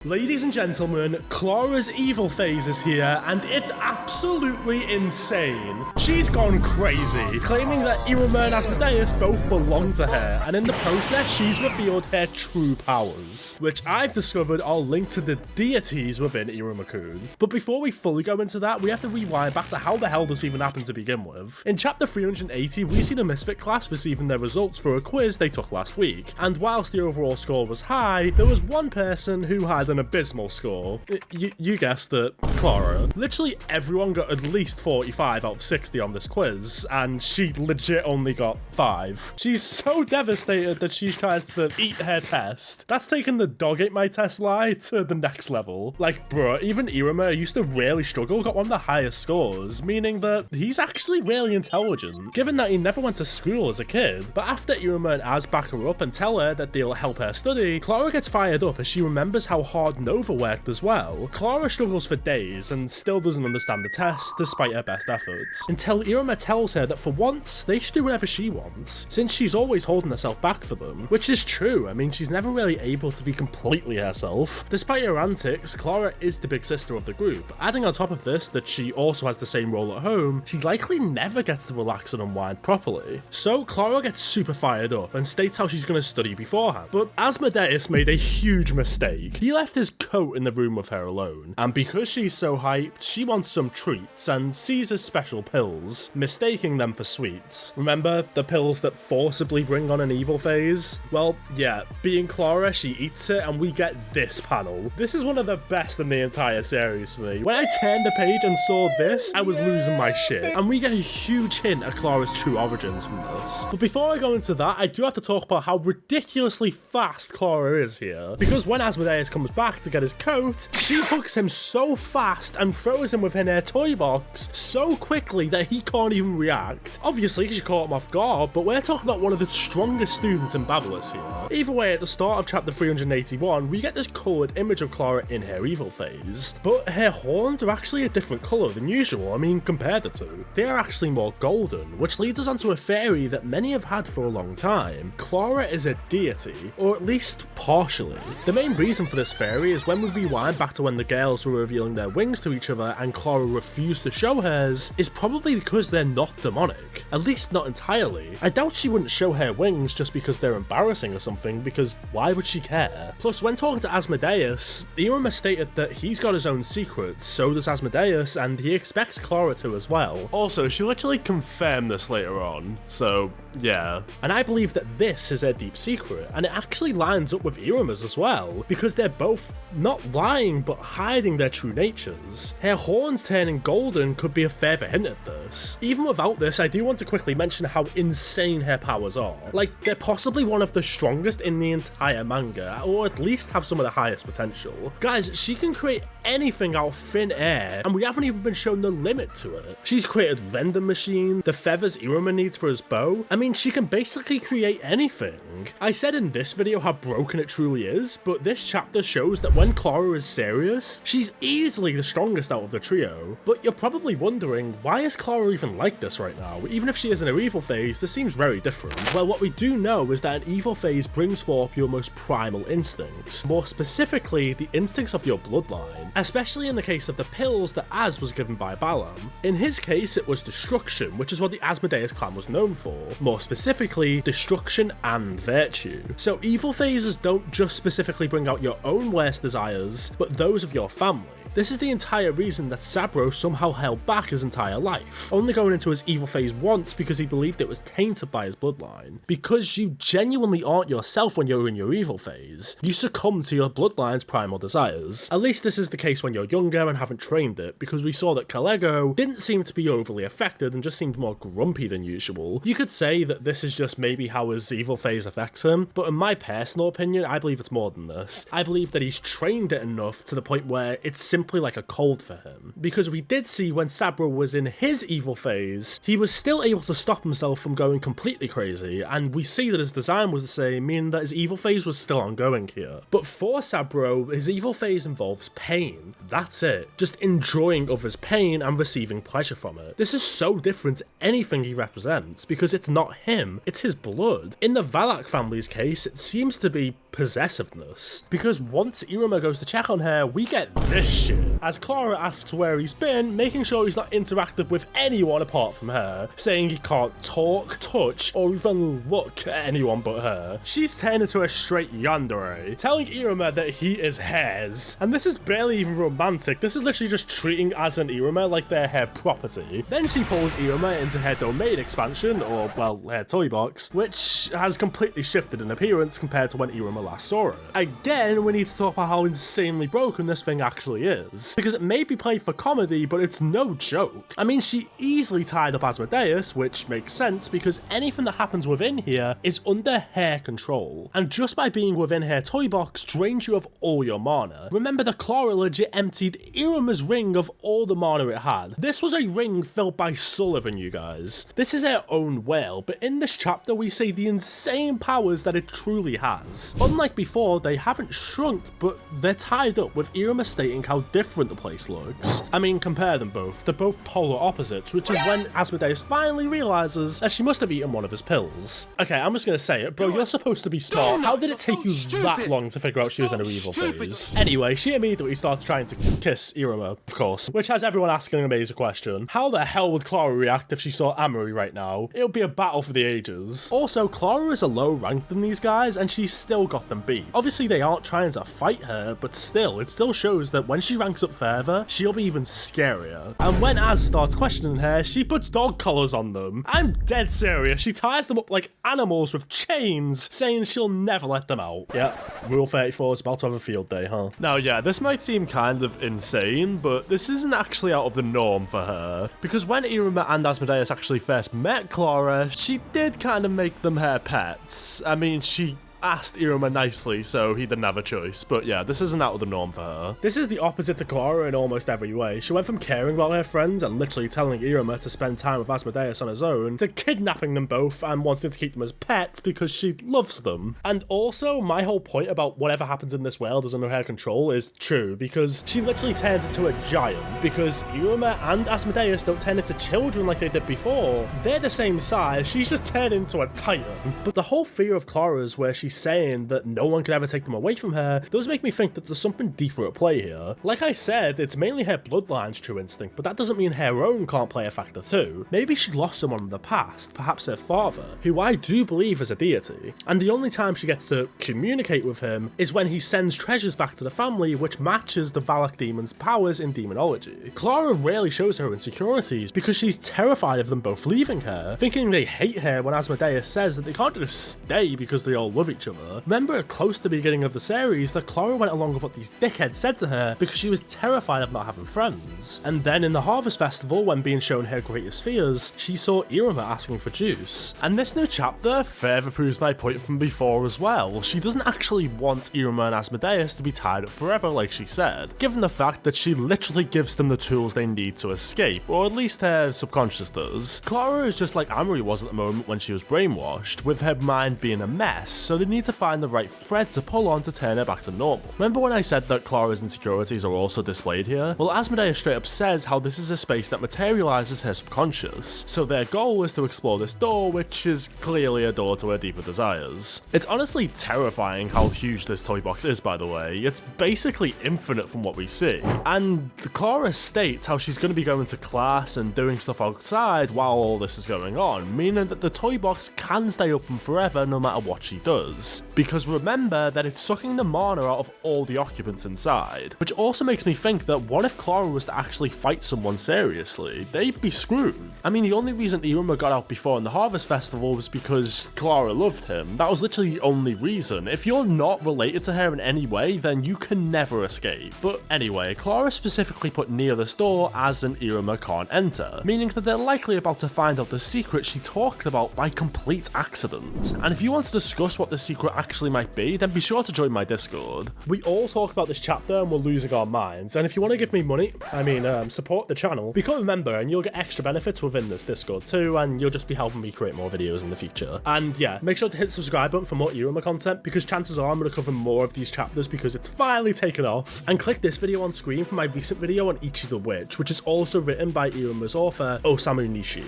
Ladies and gentlemen, Clara's evil phase is here, and it's absolutely insane. She's gone crazy, claiming that Iruma and Asmodeus both belong to her, and in the process, she's revealed her true powers, which I've discovered are linked to the deities within Iruma-Kun. But before we fully go into that, we have to rewind back to how the hell this even happened to begin with. In chapter 380, we see the Misfit class receiving their results for a quiz they took last week, and whilst the overall score was high, there was one person who had an abysmal score. You guessed it, Clara. Literally everyone got at least 45 out of 60 on this quiz, and she legit only got 5. She's so devastated that she tries to eat her test. That's taken the dog ate my test lie to the next level. Like, bruh, even Iruma used to really struggle, got one of the highest scores, meaning that he's actually really intelligent, given that he never went to school as a kid. But after Iruma and Az back her up and tell her that they'll help her study, Clara gets fired up as she remembers how hard Nova worked as well. Clara struggles for days and still doesn't understand the test despite her best efforts, until Iruma tells her that for once they should do whatever she wants, since she's always holding herself back for them, which is true. I mean, she's never really able to be completely herself. Despite her antics, Clara is the big sister of the group. Adding on top of this that she also has the same role at home, she likely never gets to relax and unwind properly. So Clara gets super fired up and states how she's going to study beforehand. But Asmodeus made a huge mistake. He left his coat in the room with her alone, and because she's so hyped, she wants some treats and seizes special pills, mistaking them for sweets. Remember the pills that forcibly bring on an evil phase? Well, yeah, being Clara, she eats it and we get this panel. This is one of the best in the entire series for me. When I turned the page and saw this, I was losing my shit, and we get a huge hint at Clara's true origins from this. But before I go into that, I do have to talk about how ridiculously fast Clara is here, because when Asmodeus comes back to get his coat, she hooks him so fast and throws him within her toy box so quickly that he can't even react. Obviously, she caught him off guard, but we're talking about one of the strongest students in Babylos here. Either way, at the start of chapter 381, we get this coloured image of Clara in her evil phase, but her horns are actually a different colour than usual. I mean, compared the two, they are actually more golden, which leads us onto a theory that many have had for a long time. Clara is a deity, or at least partially. The main reason for this theory is when we rewind back to when the girls were revealing their wings to each other and Clara refused to show hers, is probably because they're not demonic. At least not entirely. I doubt she wouldn't show her wings just because they're embarrassing or something, because why would she care? Plus, when talking to Asmodeus, Iruma stated that he's got his own secrets, so does Asmodeus, and he expects Clara to as well. Also, she literally confirmed this later on, so yeah. And I believe that this is their deep secret, and it actually lines up with Iruma's as well, because they're both not lying but hiding their true natures. Her horns turning golden could be a further hint at this. Even without this, I do want to quickly mention how insane her powers are. Like, they're possibly one of the strongest in the entire manga, or at least have some of the highest potential. Guys, she can create anything out of thin air, and we haven't even been shown the limit to it. She's created render machine, the feathers Iruma needs for his bow. I mean, she can basically create anything. I said in this video how broken it truly is, but this chapter shows that when Clara is serious, she's easily the strongest out of the trio. But you're probably wondering, why is Clara even like this right now? Even if she is in her evil phase, this seems very different. Well, what we do know is that an evil phase brings forth your most primal instincts, more specifically the instincts of your bloodline, especially in the case of the pills that Az was given by Balam. In his case, it was destruction, which is what the Asmodeus clan was known for, more specifically destruction and virtue. So evil phases don't just specifically bring out your own worst desires, but those of your family. This is the entire reason that Sabro somehow held back his entire life, only going into his evil phase once because he believed it was tainted by his bloodline. Because you genuinely aren't yourself when you're in your evil phase, you succumb to your bloodline's primal desires. At least this is the case when you're younger and haven't trained it, because we saw that Kalego didn't seem to be overly affected and just seemed more grumpy than usual. You could say that this is just maybe how his evil phase affects him, but in my personal opinion, I believe it's more than this. I believe that he's trained it enough to the point where it's simply like a cold for him. Because we did see when Sabro was in his evil phase, he was still able to stop himself from going completely crazy, and we see that his design was the same, meaning that his evil phase was still ongoing here. But for Sabro, his evil phase involves pain. That's it. Just enjoying others' pain and receiving pleasure from it. This is so different to anything he represents, because it's not him, it's his blood. In the Valac family's case, it seems to be possessiveness. Because once Iruma goes to check on her, we get this shit. As Clara asks where he's been, making sure he's not interacted with anyone apart from her, saying he can't talk, touch, or even look at anyone but her. She's turned into a straight yandere, telling Iruma that he is hers. And this is barely even romantic, this is literally just treating Az and Iruma like they're her property. Then she pulls Iruma into her domain expansion, or well, her toy box, which has completely shifted in appearance compared to when Iruma last saw it. Again, we need to talk about how insanely broken this thing actually is, because it may be played for comedy, but it's no joke. I mean, she easily tied up Asmodeus, which makes sense because anything that happens within here is under her control, and just by being within her toy box drains you of all your mana. Remember that Clara legit emptied Iruma's ring of all the mana it had. This was a ring filled by Sullivan, you guys. This is her own whale, but in this chapter we see the insane powers that it truly has. Unlike before, they haven't shrunk, but they're tied up, with Iruma stating how different the place looks. I mean, compare them both. They're both polar opposites, which is when Asmodeus finally realizes that she must have eaten one of his pills. Okay, I'm just gonna say it, bro, you're supposed to be smart. How did it take you that long to figure out she was in her evil phase? Anyway, she immediately starts trying to kiss Iruma, of course, which has everyone asking a major question. How the hell would Clara react if she saw Amory right now? It would be a battle for the ages. Also, Clara is a low rank than these guys, and she's still got them beat. Obviously, they aren't trying to fight her, but still, it still shows that when she ranks up further, she'll be even scarier. And when Az starts questioning her, she puts dog collars on them. I'm dead serious. She ties them up like animals with chains, saying she'll never let them out. Yeah, Rule 34 is about to have a field day, huh? Now, yeah, this might seem kind of insane, but this isn't actually out of the norm for her. Because when Iruma and Asmodeus actually first met Clara, she did kind of make them her pets. I mean, she asked Iruma nicely, so he didn't have a choice. But yeah, this isn't out of the norm for her. This is the opposite to Clara in almost every way. She went from caring about her friends and literally telling Iruma to spend time with Asmodeus on his own, to kidnapping them both and wanting to keep them as pets because she loves them. And also, my whole point about whatever happens in this world is under her control is true, because she literally turns into a giant, because Iruma and Asmodeus don't turn into children like they did before. They're the same size, she's just turned into a titan. But the whole fear of Clara's, where she's saying that no one could ever take them away from her, does make me think that there's something deeper at play here. Like I said, it's mainly her bloodline's true instinct, but that doesn't mean her own can't play a factor too. Maybe she lost someone in the past, perhaps her father, who I do believe is a deity, and the only time she gets to communicate with him is when he sends treasures back to the family, which matches the Valac demon's powers in demonology. Clara rarely shows her insecurities because she's terrified of them both leaving her, thinking they hate her when Asmodeus says that they can't just stay because they all love each other. Remember close to the beginning of the series that Clara went along with what these dickheads said to her because she was terrified of not having friends. And then in the Harvest Festival, when being shown her greatest fears, she saw Iruma asking for juice. And this new chapter further proves my point from before as well. She doesn't actually want Iruma and Asmodeus to be tied up forever like she said, given the fact that she literally gives them the tools they need to escape, or at least her subconscious does. Clara is just like Amory was at the moment when she was brainwashed, with her mind being a mess, so they need to find the right thread to pull on to turn her back to normal. Remember when I said that Clara's insecurities are also displayed here? Well, Asmodeus straight up says how this is a space that materializes her subconscious, so their goal is to explore this door, which is clearly a door to her deeper desires. It's honestly terrifying how huge this toy box is, by the way. It's basically infinite from what we see. And Clara states how she's going to be going to class and doing stuff outside while all this is going on, meaning that the toy box can stay open forever no matter what she does. Because remember that it's sucking the mana out of all the occupants inside. Which also makes me think that what if Clara was to actually fight someone seriously? They'd be screwed. I mean, the only reason Iruma got out before in the Harvest Festival was because Clara loved him. That was literally the only reason. If you're not related to her in any way, then you can never escape. But anyway, Clara specifically put near this door Az and Iruma can't enter, meaning that they're likely about to find out the secret she talked about by complete accident. And if you want to discuss what the secret actually might be, then be sure to join my Discord. We all talk about this chapter and we're losing our minds, and if you want to give me money, support the channel, become a member and you'll get extra benefits within this Discord too, and you'll just be helping me create more videos in the future. And yeah, make sure to hit the subscribe button for more Iruma content, because chances are I'm going to cover more of these chapters because it's finally taken off. And click this video on screen for my recent video on Ichi the Witch, which is also written by Iruma's author, Osamu Nishi.